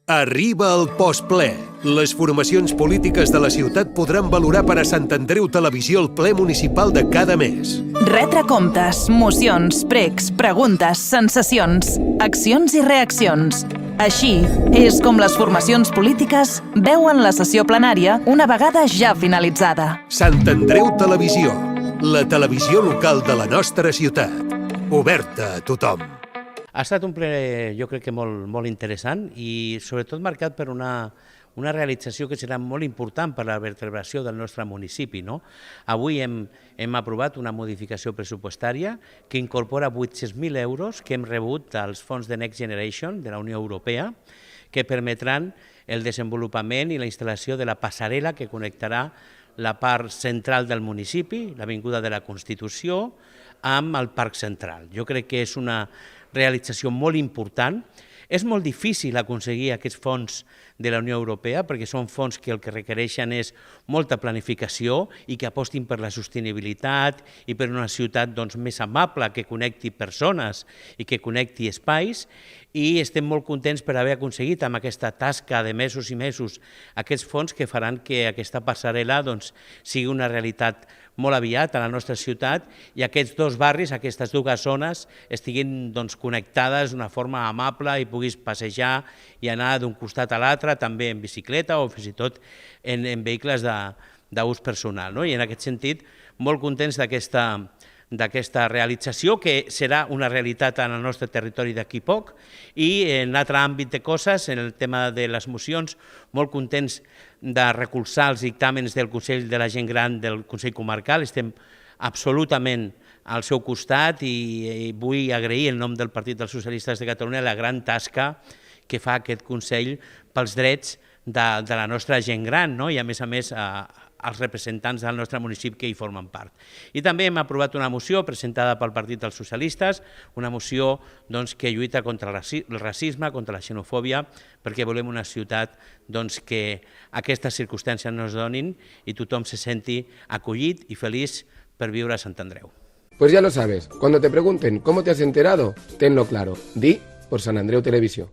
Arriba el postple. Les formacions polítiques de la ciutat podran valorar per a Sant Andreu Televisió el ple municipal de cada mes. Retre comptes, mocions, pregs, preguntes, sensacions, accions i reaccions. Així és com les formacions polítiques veuen la sessió plenària una vegada ja finalitzada. Sant Andreu Televisió, la televisió local de la nostra ciutat. Oberta a tothom. Ha estat un ple, jo crec que molt interessant i sobretot marcat per una realització que serà molt important per a la vertebració del nostre municipi. Avui hem aprovat una modificació pressupostària que incorpora 800.000 euros que hem rebut dels fons de Next Generation de la Unió Europea que permetran el desenvolupament i la instal·lació de la passarel·la que connectarà la part central del municipi, l'Avinguda de la Constitució, amb el Parc Central. Jo crec que és una realització molt important. És molt difícil aconseguir aquests fons de la Unió Europea perquè són fons que el que requereixen és molta planificació i que apostin per la sostenibilitat i per una ciutat més amable, que connecti persones i que connecti espais, i estem molt contents per haver aconseguit amb aquesta tasca de mesos i mesos aquests fons que faran que aquesta passarel·la sigui una realitat molt aviat a la nostra ciutat i aquests dos barris, aquestes dues zones, estiguin connectades d'una forma amable i puguis passejar i anar d'un costat a l'altre, també en bicicleta o fins i tot en vehicles d'ús personal. I en aquest sentit, molt contents d'aquesta realització, que serà una realitat en el nostre territori d'aquí poc, i en altre àmbit de coses, en el tema de les mocions, molt contents de recolzar els dictàmens del Consell de la Gent Gran del Consell Comarcal. Estem absolutament al seu costat i vull agrair en nom del Partit dels Socialistes de Catalunya la gran tasca que fa aquest Consell pels drets de la nostra gent gran i a més als representants del nostre municipi que hi formen part. I també hem aprovat una moció presentada pel Partit dels Socialistes, una moció que lluita contra el racisme, contra la xenofòbia, perquè volem una ciutat que aquestes circumstàncies no es donin i tothom se senti acollit i feliç per viure a Sant Andreu. Pues ya lo sabes, cuando te pregunten cómo te has enterado, tenlo claro. Di por Sant Andreu Televisió.